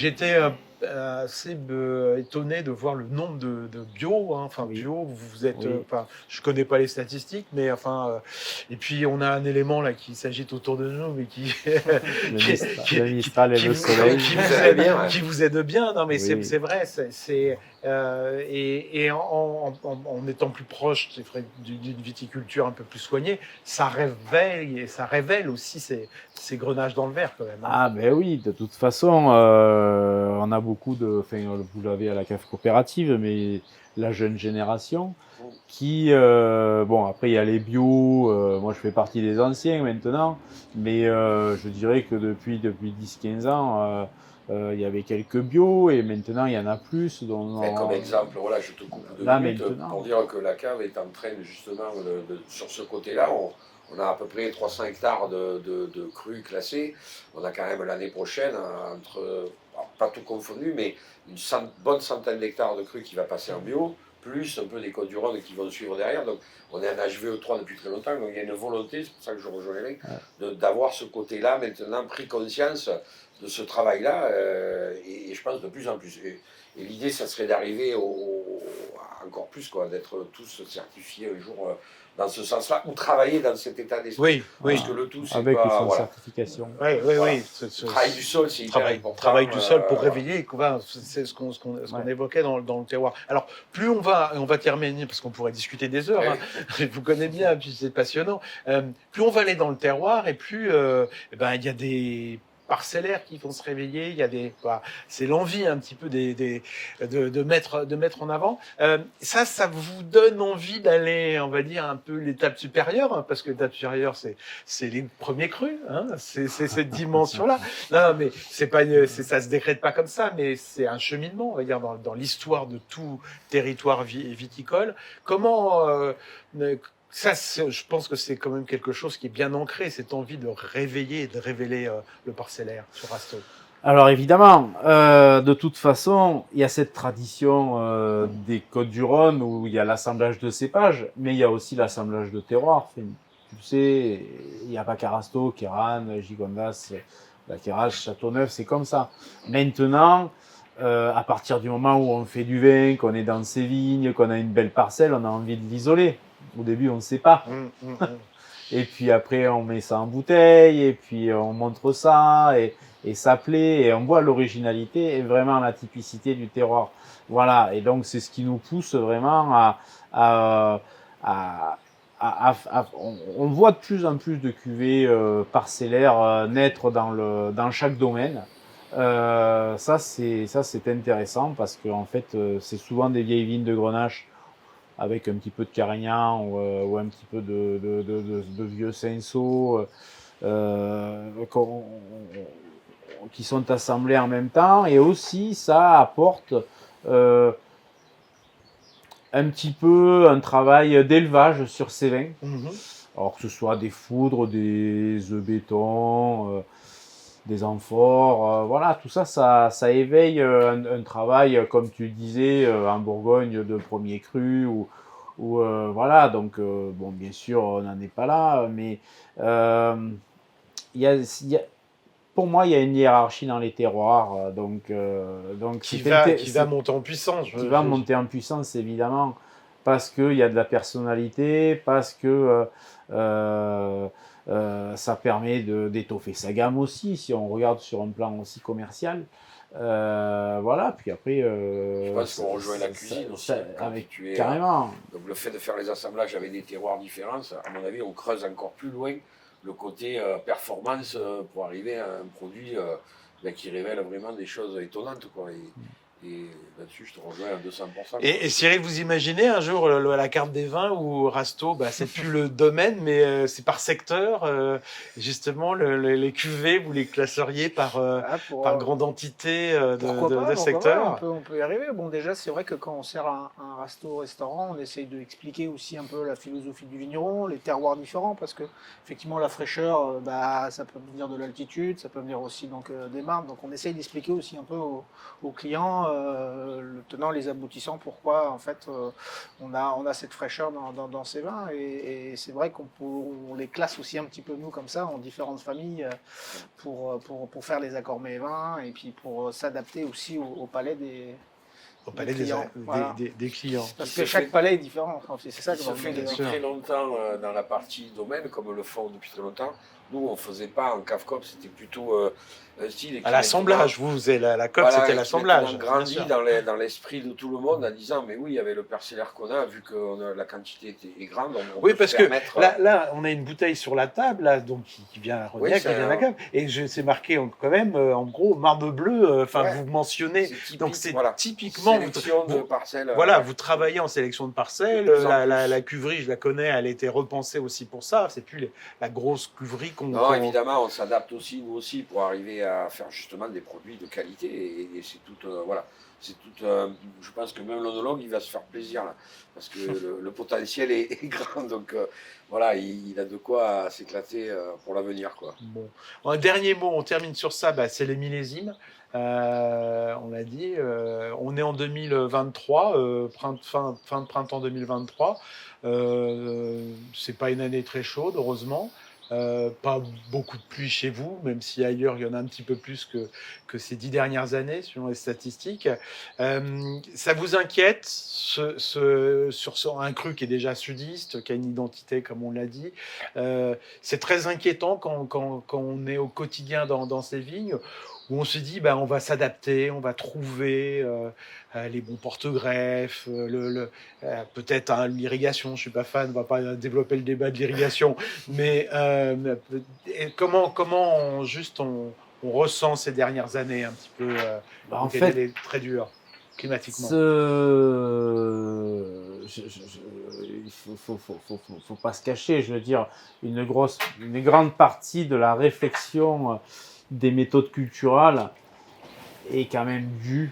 J'étais assez étonné de voir le nombre de bio. Hein. Enfin, Oui. bio, vous êtes. Oui. Enfin, je connais pas les statistiques, mais enfin. Et puis, on a un élément là qui s'agite autour de nous, mais qui, Le Mistral et le soleil. qui vous aide bien. Non, mais Oui. c'est vrai. Et en étant plus proche d'une viticulture un peu plus soignée, ça révèle aussi ces grenages dans le verre quand même. Hein. Ah ben oui, de toute façon, on a beaucoup enfin, vous l'avez à la cave coopérative, mais la jeune génération qui, bon après il y a les bio, moi je fais partie des anciens maintenant, mais je dirais que depuis 10-15 ans, il y avait quelques bio et maintenant il y en a plus. Comme exemple, voilà, je te coupe 2 minutes pour dire que la cave est en train justement, sur ce côté-là, on a à peu près 300 hectares de crues classées. On a quand même l'année prochaine, pas tout confondu, mais une bonne centaine d'hectares de crues qui va passer en bio, plus un peu des Côtes-du-Rhône qui vont suivre derrière. Donc on est en HVE3 depuis très longtemps, donc il y a une volonté, c'est pour ça que je rejoins Eric, d'avoir ce côté-là maintenant pris conscience de ce travail-là, et je pense de plus en plus. Et l'idée, ça serait d'arriver encore plus, quoi, d'être tous certifiés un jour dans ce sens-là, ou travailler dans cet état d'esprit. Oui, Parce que le tout, c'est avec pas... une certification. Oui. Le travail du sol, c'est hyper important. Travail du sol pour réveiller, c'est ce qu'on évoquait dans le terroir. Alors, plus on va terminer, parce qu'on pourrait discuter des heures, hein, je vous connais bien, puis c'est passionnant, plus on va aller dans le terroir, et plus il y a des parcellaires qui vont se réveiller, il y a c'est l'envie un petit peu de mettre en avant. Ça vous donne envie d'aller, on va dire, un peu l'étape supérieure, hein, parce que l'étape supérieure, c'est les premiers crus, hein, c'est cette dimension-là. Non, mais ça se décrète pas comme ça, mais c'est un cheminement, on va dire, dans l'histoire de tout territoire viticole. Comment ça, je pense que c'est quand même quelque chose qui est bien ancré, cette envie de réveiller et de révéler le parcellaire sur Rasteau. Alors évidemment, de toute façon, il y a cette tradition des Côtes-du-Rhône où il y a l'assemblage de cépages, mais il y a aussi l'assemblage de terroirs. Enfin, tu sais, il n'y a pas qu'Arasto, Kéran, Gigondas, la Quérage, Châteauneuf, c'est comme ça. Maintenant, à partir du moment où on fait du vin, qu'on est dans ses vignes, qu'on a une belle parcelle, on a envie de l'isoler. Au début, on ne sait pas. Et puis après, on met ça en bouteille, et puis on montre ça, et ça plaît, et on voit l'originalité et vraiment la typicité du terroir. Voilà, et donc c'est ce qui nous pousse vraiment on voit de plus en plus de cuvées parcellaires naître dans chaque domaine. Ça c'est intéressant parce que en fait c'est souvent des vieilles vignes de Grenache avec un petit peu de Carignan ou un petit peu de vieux Cinsault qui sont assemblés en même temps, et aussi ça apporte un petit peu un travail d'élevage sur ces vins. Alors que ce soit des foudres, des œufs béton, des amphores, voilà, tout ça, ça éveille un travail, comme tu disais, en Bourgogne de premier cru, ou voilà, donc bon, bien sûr, on n'en est pas là, mais pour moi, il y a une hiérarchie dans les terroirs, donc qui va monter en puissance. Qui va monter en puissance, évidemment, parce qu'il y a de la personnalité, parce que ça permet d'étoffer sa gamme aussi, si on regarde sur un plan aussi commercial. Voilà, puis après... je pense qu'on rejoint la cuisine aussi. Carrément. Donc le fait de faire les assemblages avec des terroirs différents, à mon avis, on creuse encore plus loin le côté performance pour arriver à un produit qui révèle vraiment des choses étonnantes, quoi. Et là-dessus, je te rejoins à 200%. Et Cyril, vous imaginez un jour la carte des vins où Rasteau, c'est plus le domaine, mais c'est par secteur. Justement, les cuvées, vous les classeriez par grande entité de secteur. On peut y arriver. Bon, déjà, c'est vrai que quand on sert un Rasteau au restaurant, on essaye d'expliquer aussi un peu la philosophie du vigneron, les terroirs différents, parce que effectivement, la fraîcheur, ça peut venir de l'altitude, ça peut venir aussi donc des marnes. Donc, on essaye d'expliquer aussi un peu aux clients le tenant, les aboutissants, pourquoi en fait on a cette fraîcheur dans ces vins. Et c'est vrai on les classe aussi un petit peu nous comme ça en différentes familles pour faire les accords mets et vins et puis pour s'adapter aussi au palais des clients. Voilà. Des clients. Parce que chaque palais est différent. Enfin, c'est ça que Ça fait depuis très longtemps dans la partie domaine, comme le font depuis très longtemps. Nous, on ne faisait pas en cave-cop, c'était plutôt un style. À l'assemblage, la COP, voilà, c'était l'assemblage. On grandit dans l'esprit de tout le monde en disant, mais oui, avec le parcellaire qu'on a, vu que la quantité est grande, on oui, peut parce se que permettre, là, on a une bouteille sur la table, là, donc, qui vient à Rognac, qui vient à la cave. Et c'est marqué quand même, en gros, marbre bleu, vous mentionnez. typique, Donc c'est voilà. typiquement. Sélection de parcelles. Voilà, vous travaillez en sélection de parcelles. La cuverie, je la connais, elle a été repensée aussi pour ça. C'est plus la grosse cuverie qu'on. Non, évidemment, on s'adapte aussi, nous aussi, pour arriver à faire justement des produits de qualité. Et c'est tout, voilà. C'est tout. Je pense que même l'onologue, il va se faire plaisir là, parce que le potentiel est grand. Donc voilà, il a de quoi s'éclater pour l'avenir, quoi. Bon. Un dernier mot, on termine sur ça. C'est les millésimes. On l'a dit. On est en 2023, fin de printemps 2023. C'est pas une année très chaude, heureusement. Pas beaucoup de pluie chez vous, même si ailleurs il y en a un petit peu plus que ces 10 dernières années, selon les statistiques. Ça vous inquiète sur un cru qui est déjà sudiste, qui a une identité, comme on l'a dit. C'est très inquiétant quand on est au quotidien dans ces vignes, où on se dit on va s'adapter, on va trouver les bons porte-greffes, peut-être l'irrigation. Je ne suis pas fan, on ne va pas développer le débat de l'irrigation, mais comment on ressent ces dernières années un petit peu en fait, elle est très dure climatiquement. Il faut pas se cacher, je veux dire, une grande partie de la réflexion des méthodes culturales est quand même due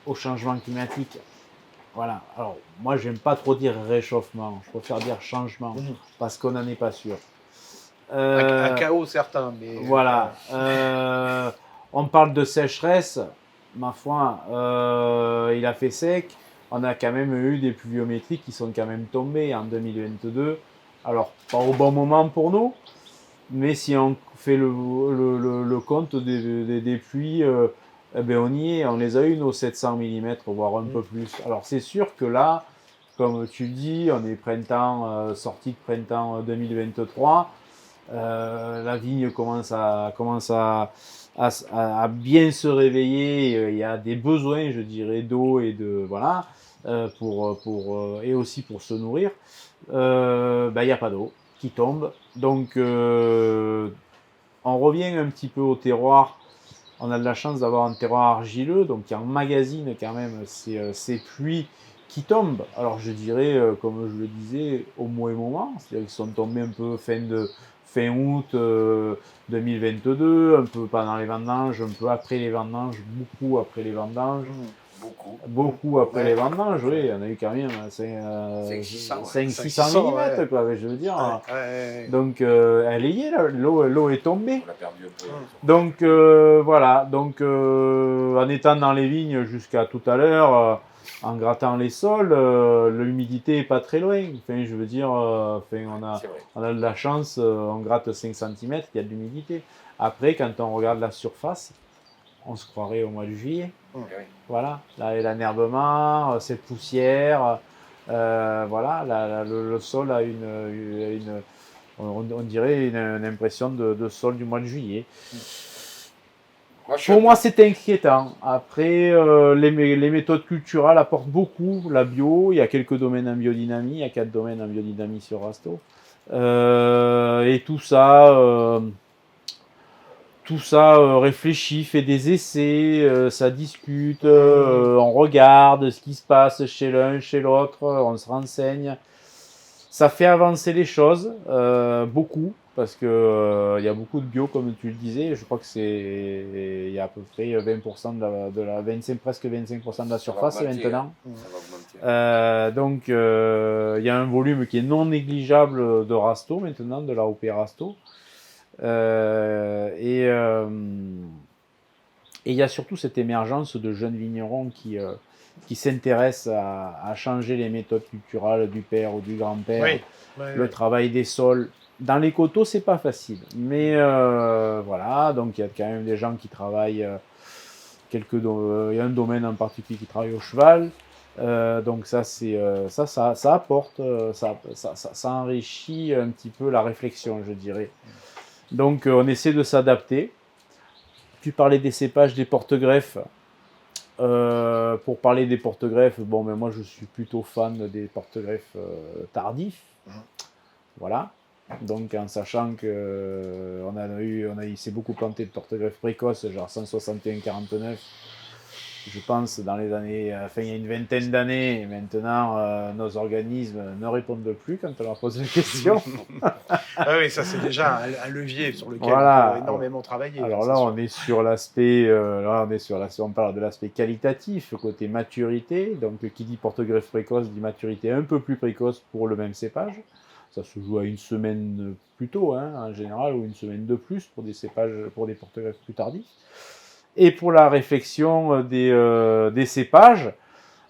au changement climatique. Voilà. Alors, moi, j'aime pas trop dire réchauffement, je préfère dire changement, parce qu'on n'en est pas sûr. Un chaos certain, mais... Voilà. On parle de sécheresse, ma foi, il a fait sec. On a quand même eu des pluviométries qui sont quand même tombées en 2022. Alors, pas au bon moment pour nous, mais si on fait le compte des pluies, on y est, on les a eu nos 700 mm, voire un peu plus. Alors c'est sûr que là, comme tu dis, on est sortie de printemps 2023, la vigne commence à bien se réveiller, il y a des besoins, je dirais, d'eau et de voilà, et aussi pour se nourrir. Il n'y a pas d'eau qui tombe, donc on revient un petit peu au terroir. On a de la chance d'avoir un terroir argileux, donc qui emmagasine quand même ces pluies qui tombent. Alors je dirais, comme je le disais, au mauvais moment, c'est-à-dire qu'ils sont tombés un peu fin août 2022, un peu pendant les vendanges, un peu après les vendanges, beaucoup après les vendanges. Beaucoup après les vendanges, oui, on a eu quand même 500-600 mm, quoi, je veux dire. Donc, elle y est, l'eau est tombée. On l'a perdu un peu. Donc, voilà, donc en étant dans les vignes jusqu'à tout à l'heure, en grattant les sols, l'humidité n'est pas très loin. Enfin, je veux dire, on a de la chance, on gratte 5 cm, il y a de l'humidité. Après, quand on regarde la surface, on se croirait au mois de juillet. Voilà, là, l'énervement, cette poussière, voilà, le sol a on dirait une impression de sol du mois de juillet. Pour moi, c'est inquiétant. Après, les méthodes culturelles apportent beaucoup. La bio, il y a quelques domaines en biodynamie, il y a 4 domaines en biodynamie sur Rasto. Et tout ça réfléchit, fait des essais, ça discute, on regarde ce qui se passe chez l'un, chez l'autre, on se renseigne. Ça fait avancer les choses, beaucoup, parce que y a beaucoup de bio, comme tu le disais. Je crois que il y a à peu près 20% presque 25% de la surface maintenant. Donc, il y a un volume qui est non négligeable de Rasto maintenant, de l'AOP Rasto. Et il y a surtout cette émergence de jeunes vignerons qui s'intéressent à changer les méthodes culturelles du père ou du grand-père, le travail des sols. Dans les coteaux, c'est pas facile. Mais voilà, donc il y a quand même des gens qui travaillent, il y a un domaine en particulier qui travaille au cheval. Donc ça apporte, ça enrichit un petit peu la réflexion, je dirais. Donc on essaie de s'adapter. Tu parlais des cépages, des porte-greffes. Pour parler des porte-greffes, bon, ben moi je suis plutôt fan des porte-greffes tardifs. Voilà. Donc en sachant que il s'est beaucoup planté de porte-greffes précoces, genre 161-49. Je pense dans les années, il y a une vingtaine d'années, maintenant nos organismes ne répondent plus quand on leur pose des questions. Ah oui, ça c'est déjà un levier sur lequel on peut énormément travailler. Alors là, on est sur l'aspect, on parle de l'aspect qualitatif, côté maturité. Donc qui dit porte-greffe précoce dit maturité un peu plus précoce pour le même cépage. Ça se joue à une semaine plus tôt, en général, ou une semaine de plus pour des cépages, pour des porte-greffes plus tardifs. Et pour la réflexion des cépages,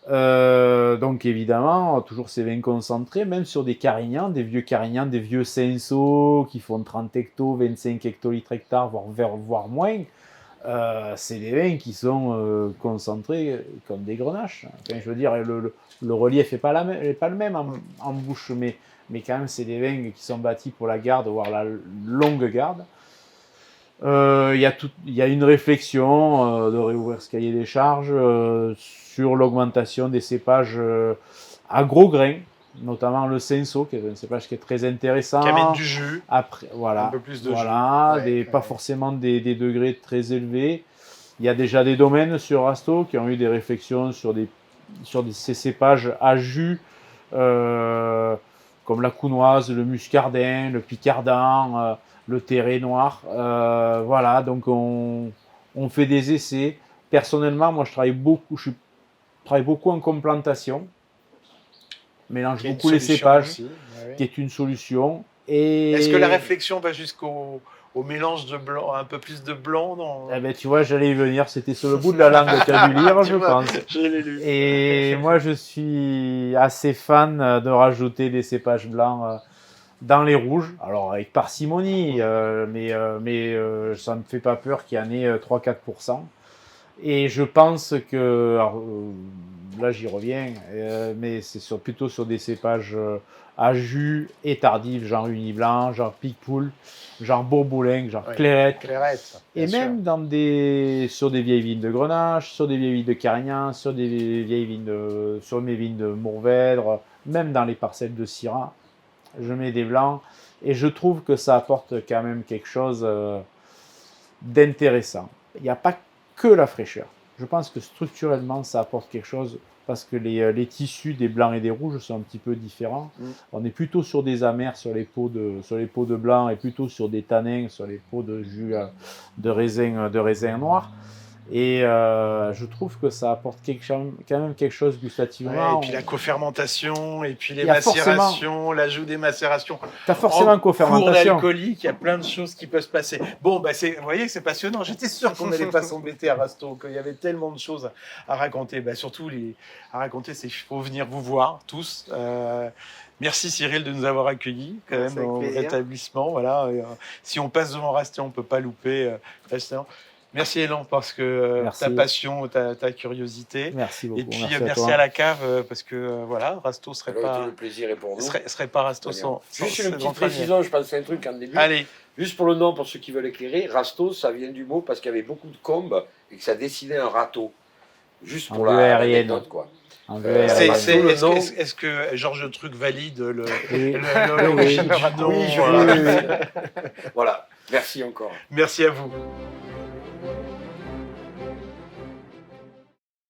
donc évidemment, toujours ces vins concentrés, même sur des Carignans, des vieux Cinsault qui font 30 hectos, 25 hectolitres hectares, voire moins. C'est des vins qui sont concentrés comme des grenaches. Enfin, je veux dire, le relief n'est pas le même en bouche, mais quand même, c'est des vins qui sont bâtis pour la garde, voire la longue garde. Il y a une réflexion de réouvrir ce cahier des charges sur l'augmentation des cépages à gros grains, notamment le Cinsault, qui est un cépage qui est très intéressant. Qui amène du jus. Après, voilà, un peu plus de jus. Pas forcément des degrés très élevés. Il y a déjà des domaines sur Rasteau qui ont eu des réflexions sur ces cépages à jus, comme la Counoise, le Muscardin, le Picardin, le Terré noir. Voilà, donc on fait des essais. Personnellement, moi je travaille beaucoup en complantation. Mélange beaucoup les cépages, qui est une solution. Et est-ce que la réflexion va jusqu'au mélange de blanc, un peu plus de blanc Eh ben, tu vois, j'allais y venir, c'était sur le bout de la langue que tu as dû lire, je pense. Je l'ai lu. Et moi, je suis assez fan de rajouter des cépages blancs dans les rouges, alors avec parcimonie, mais ça ne me fait pas peur qu'il y en ait 3-4%. Et je pense que, alors, là j'y reviens, mais c'est plutôt sur des cépages à jus et tardifs, genre Uni-Blanc, genre Picpoul, genre Bourboulin, genre Clairette. Et même sur des vieilles vignes de Grenache, sur des vieilles vignes de Carignan, sur des vieilles vignes sur mes vignes de Mourvèdre, même dans les parcelles de Syrah, je mets des blancs. Et je trouve que ça apporte quand même quelque chose d'intéressant. Il n'y a pas que la fraîcheur. Je pense que structurellement, ça apporte quelque chose parce que les tissus des blancs et des rouges sont un petit peu différents. On est plutôt sur des amers sur les peaux de blanc et plutôt sur des tanins sur les peaux de jus de raisin noir. Et je trouve que ça apporte quand même quelque chose gustativement. Et puis la cofermentation, et puis les macérations, l'ajout des macérations. Tu as forcément une cofermentation. Alcoolique, il y a plein de choses qui peuvent se passer. Bon, vous voyez que c'est passionnant. J'étais sûr qu'on n'allait pas s'embêter à Rasteau, qu'il y avait tellement de choses à raconter. Surtout à raconter, c'est qu'il faut venir vous voir tous. Merci Cyril de nous avoir accueillis quand même dans votre établissement. Voilà. Si on passe devant Rasteau, on ne peut pas louper. Merci Élan parce que ta passion, ta curiosité. Merci beaucoup. Et puis merci à la cave parce que Rasteau serait pas. Le plaisir est pour nous. Serait pas Rasteau sans. Juste une petite précision, je pense à un truc en début. Allez. Juste pour le nom, pour ceux qui veulent éclairer, Rasteau, ça vient du mot parce qu'il y avait beaucoup de combes et que ça dessinait un râteau. Juste pour l'anecdote, quoi. Est-ce que Georges Truc valide l'origine du nom? Voilà. Merci encore. Merci à vous.